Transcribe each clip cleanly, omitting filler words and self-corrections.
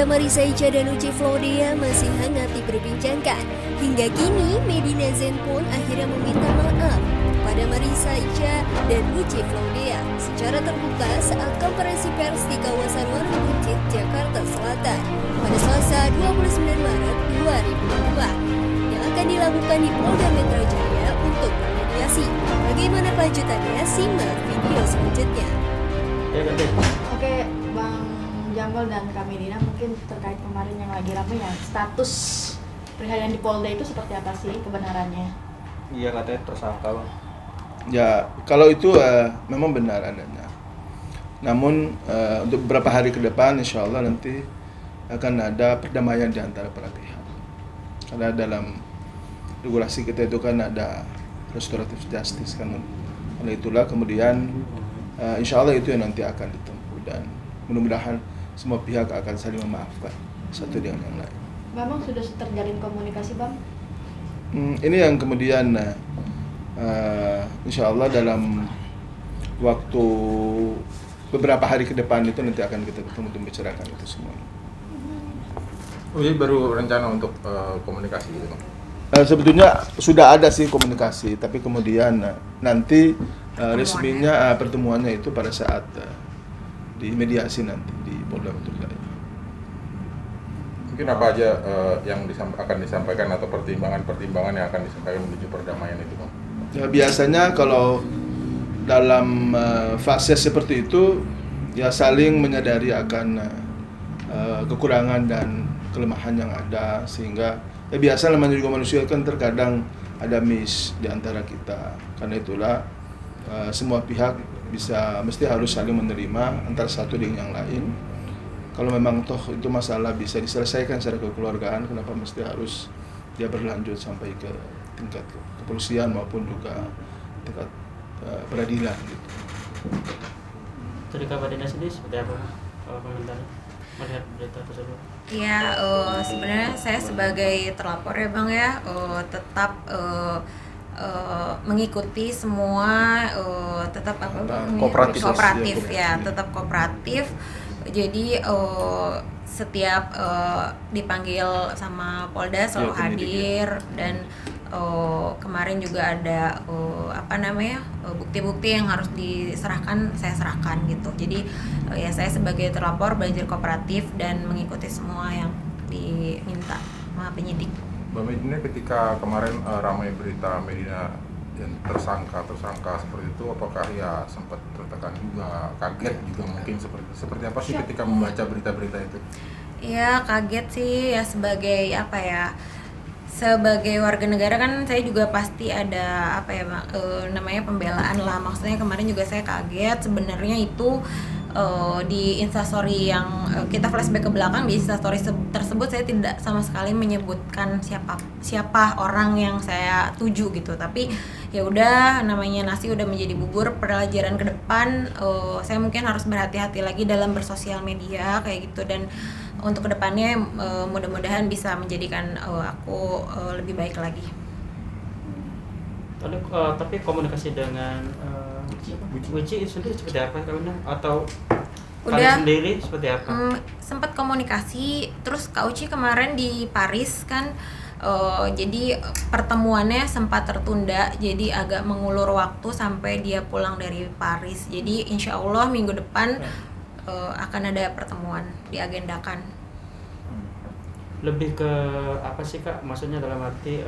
Marissa Ica dan Uci Flodia masih hangat diperbincangkan. Hingga kini, Medina Zen pun akhirnya meminta maaf pada Marissa Ica dan Uci Flodia secara terbuka saat konferensi pers di kawasan Warung Buncit, Jakarta Selatan pada Selasa 29 Maret 2022 yang akan dilakukan di Polda Metro Jaya untuk bermediasi. Bagaimana kelanjutannya? Simak video selanjutnya. Oke, Bang Jamal dan Kak Medina, mungkin terkait kemarin yang lagi ramai ya, status perihal yang di Polda itu seperti apa sih kebenarannya? Iya, katanya tersangka, Bang. Ya, kalau itu memang benar adanya. Namun untuk beberapa hari ke depan insya Allah nanti akan ada perdamaian di antara para pihak. Karena dalam regulasi kita itu kan ada restoratif justice kan. Oleh itulah kemudian insya Allah itu yang nanti akan ditempuh dan mudah-mudahan semua pihak akan saling memaafkan satu dengan yang lain. Memang sudah terjalin komunikasi, Bang? Ini yang kemudian insya Allah dalam waktu beberapa hari ke depan itu nanti akan kita ketemu dan bicarakan itu semua. Jadi baru rencana untuk komunikasi gitu, Bang? Sebetulnya sudah ada sih komunikasi, tapi kemudian nanti resminya pertemuannya itu pada saat di mediasi nanti di Polda Metro Jaya. Mungkin apa aja yang akan disampaikan atau pertimbangan-pertimbangan yang akan disampaikan menuju perdamaian itu, Bang? Ya, biasanya kalau dalam fase seperti itu ya saling menyadari akan kekurangan dan kelemahan yang ada, sehingga ya biasa namanya juga manusia kan terkadang ada miss di antara kita. Karena itulah semua pihak mesti harus saling menerima antara satu dengan yang lain. Kalau memang toh itu masalah bisa diselesaikan secara kekeluargaan, kenapa mesti harus dia berlanjut sampai ke tingkat kepolisian maupun juga tingkat peradilan gitu. Dari Kak Medina sendiri seperti apa komentarnya melihat berita tersebut? Ya, sebenarnya saya sebagai terlapor ya Bang ya, tetap mengikuti semua tetap apa Bang? Kooperatif ya, tetap kooperatif. Jadi setiap dipanggil sama Polda selalu hadir dan kemarin juga ada bukti-bukti yang harus diserahkan saya serahkan gitu. Jadi ya saya sebagai terlapor belajar kooperatif dan mengikuti semua yang diminta sama penyidik. Mbak Medina, ketika kemarin ramai berita Medina yang tersangka seperti itu, apakah ya sempat tertekan juga, kaget juga mungkin seperti apa sih ketika membaca berita-berita itu? Iya, kaget sih ya, sebagai warga negara kan saya juga pasti ada namanya pembelaan lah. Maksudnya kemarin juga saya kaget sebenarnya itu di instastory yang kita flashback ke belakang, di instastory tersebut saya tidak sama sekali menyebutkan siapa orang yang saya tuju gitu. Tapi ya udah, namanya nasi udah menjadi bubur. Pelajaran ke depan saya mungkin harus berhati-hati lagi dalam bersosial media kayak gitu, dan untuk kedepannya mudah-mudahan bisa menjadikan aku lebih baik lagi. Tapi komunikasi dengan Uci sendiri seperti apa Kak? Atau kalian sendiri seperti apa? Sempat komunikasi, terus Kak Uci kemarin di Paris kan, jadi pertemuannya sempat tertunda, jadi agak mengulur waktu sampai dia pulang dari Paris. Jadi insya Allah minggu depan akan ada pertemuan diagendakan. Lebih ke apa sih Kak? Maksudnya dalam arti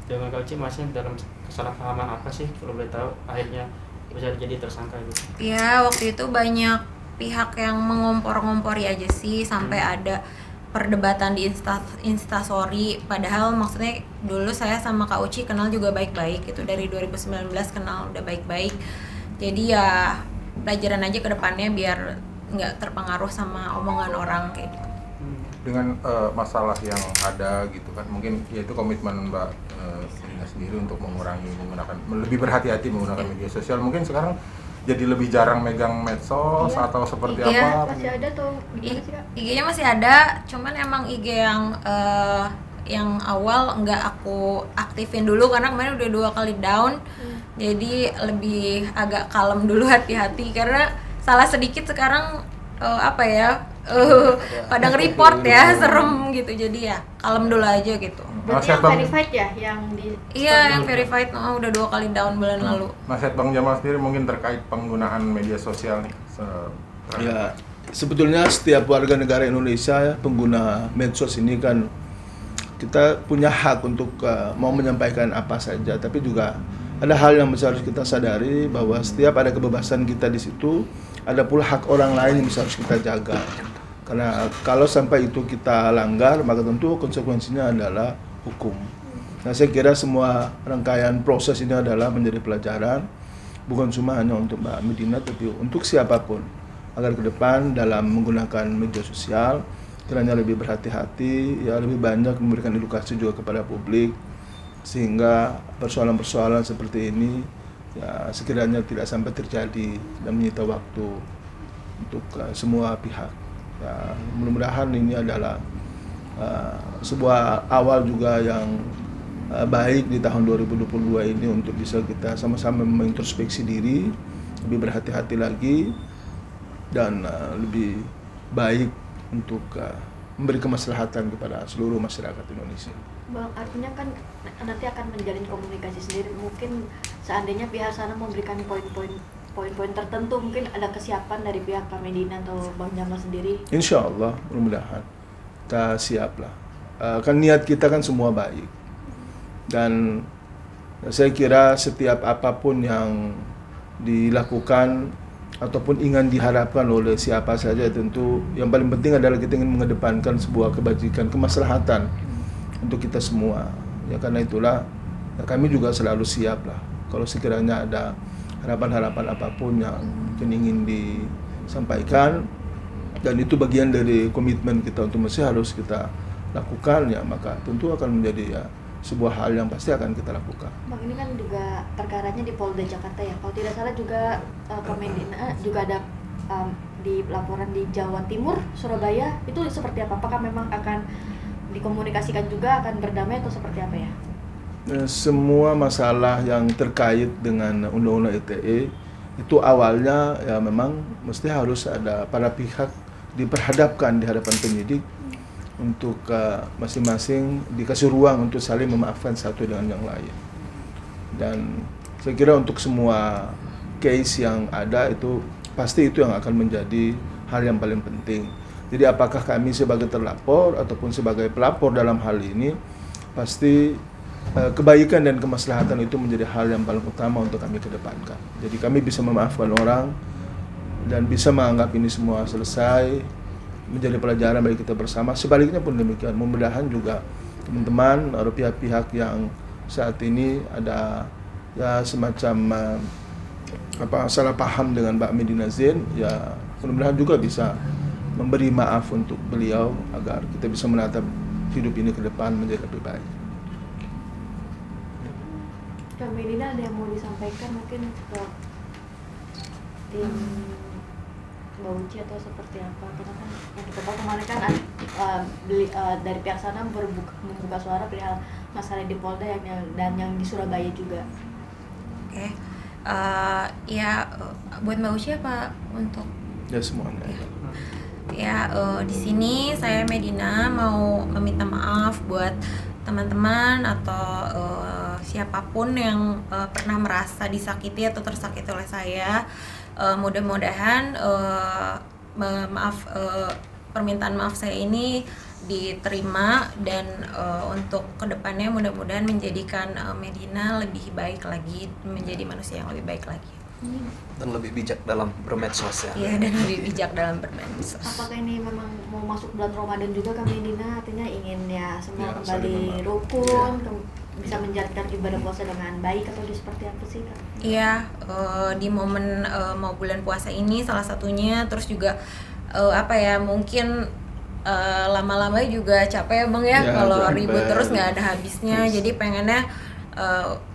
dengan Kak Uci maksudnya dalam kesalahpahaman apa sih kalau boleh tahu akhirnya bisa jadi tersangka gitu? Ya, waktu itu banyak pihak yang mengompor-ngompori aja sih, sampai ada perdebatan di instastory. Padahal maksudnya dulu saya sama Kak Uci kenal juga baik-baik gitu, dari 2019 kenal udah baik-baik. Jadi ya pelajaran aja ke depannya biar nggak terpengaruh sama omongan orang kayak gitu. Dengan masalah yang ada gitu kan, mungkin yaitu komitmen Mbak Medina sendiri untuk lebih berhati-hati menggunakan media sosial. Mungkin sekarang jadi lebih jarang megang medsos atau seperti apa? Masih ada tuh gimana sih Kak? IG-nya masih ada, cuman emang IG yang awal nggak aku aktifin dulu karena kemarin udah 2 kali down. Jadi lebih agak kalem dulu, hati-hati, karena salah sedikit sekarang apa ya pada nge-report ya, serem gitu, jadi ya kalem dulu aja gitu. Berarti Nasihat yang Bang, verified ya, yang di Iya, yang verified udah 2 kali down bulan lalu. nasihat Bang Jamal sendiri mungkin terkait penggunaan media sosial nih. Ya, sebetulnya setiap warga negara Indonesia ya, pengguna medsos ini kan kita punya hak untuk mau menyampaikan apa saja, tapi juga ada hal yang harus kita sadari bahwa setiap ada kebebasan kita di situ, ada pula hak orang lain yang harus kita jaga. Karena kalau sampai itu kita langgar, maka tentu konsekuensinya adalah hukum. Nah, saya kira semua rangkaian proses ini adalah menjadi pelajaran, bukan cuma hanya untuk Mbak Medina, tapi untuk siapapun, agar ke depan dalam menggunakan media sosial, kiranya lebih berhati-hati, ya lebih banyak memberikan edukasi juga kepada publik, sehingga persoalan-persoalan seperti ini ya sekiranya tidak sampai terjadi dan menyita waktu untuk semua pihak. Ya, mudah-mudahan ini adalah sebuah awal juga yang baik di tahun 2022 ini untuk bisa kita sama-sama mengintrospeksi diri, lebih berhati-hati lagi dan lebih baik untuk memberi kemaslahatan kepada seluruh masyarakat Indonesia. Bang, artinya kan nanti akan menjalin komunikasi sendiri. Mungkin seandainya pihak sana memberikan poin-poin tertentu, mungkin ada kesiapan dari pihak Kak Medina atau Bang Jamal sendiri. Insya Allah, mudah-mudahan kita siap lah. Kan niat kita kan semua baik. Dan saya kira setiap apapun yang dilakukan ataupun ingin diharapkan oleh siapa saja, tentu yang paling penting adalah kita ingin mengedepankan sebuah kebajikan, kemaslahatan untuk kita semua. Ya karena itulah ya, kami juga selalu siap lah kalau sekiranya ada harapan-harapan apapun yang mungkin ingin disampaikan, dan itu bagian dari komitmen kita untuk masih harus kita lakukan, ya maka tentu akan menjadi ya sebuah hal yang pasti akan kita lakukan. Bang, ini kan juga perkaranya di Polda Jakarta ya. Kalau tidak salah juga Kak Medina juga ada di laporan di Jawa Timur, Surabaya. Itu seperti apa? Apakah memang akan dikomunikasikan juga, akan berdamai atau seperti apa ya? Semua masalah yang terkait dengan Undang-Undang ITE itu awalnya ya memang mesti harus ada para pihak diperhadapkan di hadapan penyidik untuk masing-masing dikasih ruang untuk saling memaafkan satu dengan yang lain. Dan saya kira untuk semua case yang ada itu pasti itu yang akan menjadi hal yang paling penting. Jadi apakah kami sebagai terlapor ataupun sebagai pelapor dalam hal ini, pasti kebaikan dan kemaslahatan itu menjadi hal yang paling utama untuk kami kedepankan. Jadi kami bisa memaafkan orang dan bisa menganggap ini semua selesai, menjadi pelajaran bagi kita bersama. Sebaliknya pun demikian. Mudah-mudahan juga teman-teman atau pihak-pihak yang saat ini ada ya semacam salah paham dengan Mbak Medina Zain, ya mudah-mudahan juga bisa memberi maaf untuk beliau agar kita bisa menatap hidup ini ke depan menjadi lebih baik. Kak Medina, ada yang mau disampaikan mungkin ke tim Mbak Uci atau seperti apa? Karena kan yang kita tahu kemarin kan dari pihak sana membuka suara perihal masalah di Polda dan yang di Surabaya juga. Oke. Buat Mbak Uci apa untuk Ya semuanya. ya di sini saya Medina mau meminta maaf buat teman-teman atau siapapun yang pernah merasa disakiti atau tersakiti oleh saya. Mudah-mudahan permintaan maaf saya ini diterima dan untuk kedepannya mudah-mudahan menjadikan Medina lebih baik lagi, menjadi manusia yang lebih baik lagi. Dan lebih bijak dalam bermedsos ya. Iya, dan lebih bijak dalam bermedsos. Apakah ini memang mau masuk bulan Ramadan juga Kak Medina, artinya ingin ya semua Ya, kembali saling rukun, bisa menjalankan ibadah puasa dengan baik atau seperti apa sih Kak? Iya, di momen mau bulan puasa ini salah satunya, terus juga mungkin lama-lama juga capek ya Bang ya, kalau ribut terus nggak ada habisnya. Jadi pengennya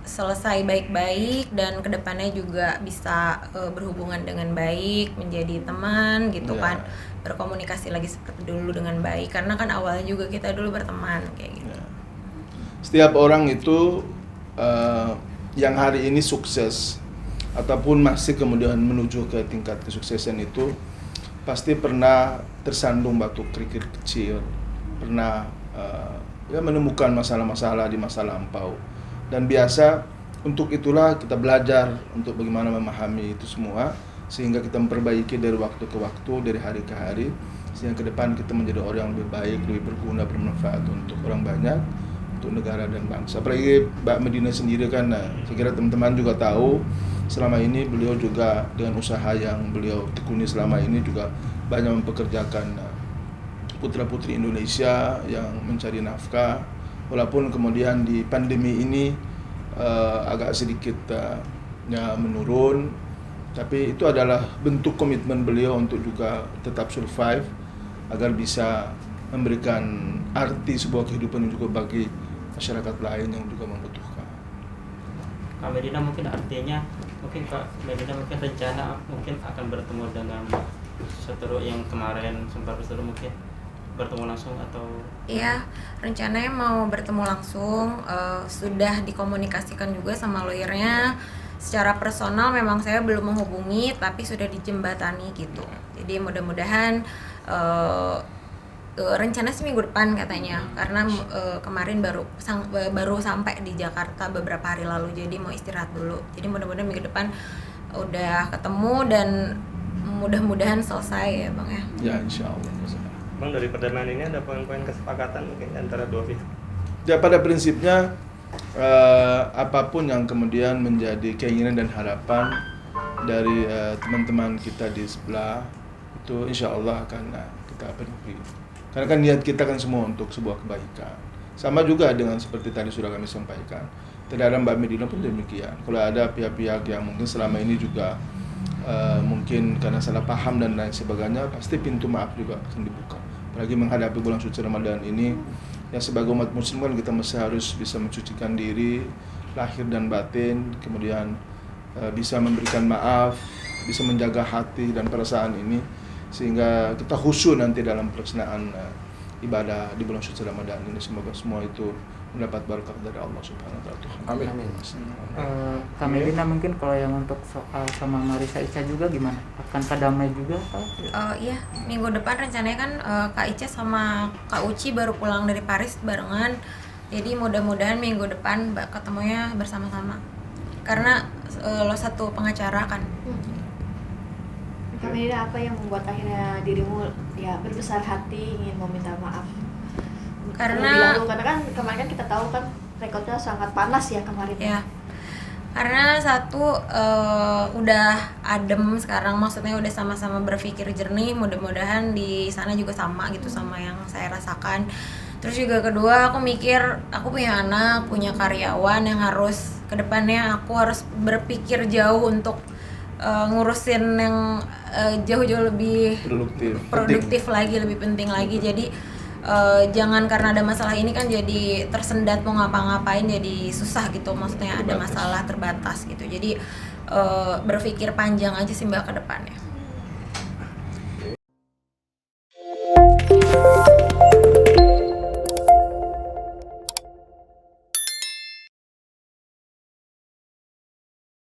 selesai baik-baik dan kedepannya juga bisa berhubungan dengan baik, menjadi teman gitu kan, berkomunikasi lagi seperti dulu dengan baik, karena kan awalnya juga kita dulu berteman kayak gitu. Setiap orang itu yang hari ini sukses ataupun masih kemudian menuju ke tingkat kesuksesan itu pasti pernah tersandung batu kerikil kecil, pernah ya menemukan masalah-masalah di masa lampau. Dan biasa untuk itulah kita belajar untuk bagaimana memahami itu semua, sehingga kita memperbaiki dari waktu ke waktu, dari hari ke hari, sehingga ke depan kita menjadi orang yang lebih baik, lebih berguna, bermanfaat untuk orang banyak, untuk negara dan bangsa. Apalagi Mbak Medina sendiri kan, saya kira teman-teman juga tahu, selama ini beliau juga dengan usaha yang beliau tekuni selama ini juga banyak mempekerjakan putra-putri Indonesia yang mencari nafkah, walaupun kemudian di pandemi ini agak sedikit menurun, tapi itu adalah bentuk komitmen beliau untuk juga tetap survive agar bisa memberikan arti sebuah kehidupan yang juga bagi masyarakat lain yang juga membutuhkan. Kak Medina mungkin artinya, mungkin Kak Medina mungkin rencana mungkin akan bertemu dengan seteru yang kemarin sempat berseteru, mungkin bertemu langsung atau? Iya, rencananya mau bertemu langsung, sudah dikomunikasikan juga sama lawyernya. Secara personal memang saya belum menghubungi, tapi sudah dijembatani gitu. Jadi mudah-mudahan rencana sih minggu depan katanya, karena kemarin baru sampai di Jakarta beberapa hari lalu, jadi mau istirahat dulu. Jadi mudah-mudahan minggu depan udah ketemu dan mudah-mudahan selesai ya Bang ya. Ya, insya Allah. Bang, dari perdanaan ini ada poin-poin kesepakatan mungkin antara dua pihak? Ya, pada prinsipnya apapun yang kemudian menjadi keinginan dan harapan dari teman-teman kita di sebelah itu insya Allah akan kita penuhi. Karena kan niat kita kan semua untuk sebuah kebaikan. Sama juga dengan seperti tadi sudah kami sampaikan. Terhadap Mbak Medina pun demikian. Kalau ada pihak-pihak yang mungkin selama ini juga mungkin karena salah paham dan lain sebagainya, pasti pintu maaf juga akan dibuka. Apalagi menghadapi bulan suci Ramadan ini, ya sebagai umat muslim kan kita mesti harus bisa mencucikan diri lahir dan batin, kemudian bisa memberikan maaf, bisa menjaga hati dan perasaan ini, sehingga kita khusyuk nanti dalam pelaksanaan ibadah di bulan suci Ramadan ini. Semoga semua itu mendapat berkah dari Allah Subhanahu wa taala. Amin. Kak Medina, mungkin kalau yang untuk soal sama Marisa Ica juga gimana? Akan damai juga atau? Iya, minggu depan rencananya kan Kak Ica sama Kak Uci baru pulang dari Paris barengan. Jadi mudah-mudahan minggu depan ketemunya bersama-sama. Karena lo satu pengacara kan. Kak Medina, apa yang membuat akhirnya dirimu ya berbesar hati ingin meminta maaf? Karena kan kemarin kan kita tahu kan rekodnya sangat panas ya kemarin. Ya. Karena satu udah adem sekarang, maksudnya udah sama-sama berpikir jernih, mudah-mudahan di sana juga sama gitu sama yang saya rasakan. Terus juga kedua, aku mikir aku punya anak, punya karyawan yang harus kedepannya aku harus berpikir jauh untuk ngurusin yang jauh-jauh lebih produktif lagi, lebih penting lagi. Jadi jangan karena ada masalah ini kan jadi tersendat mau ngapa-ngapain jadi susah gitu, maksudnya ada masalah terbatas gitu. Jadi berpikir panjang aja sih Mbak ke depannya.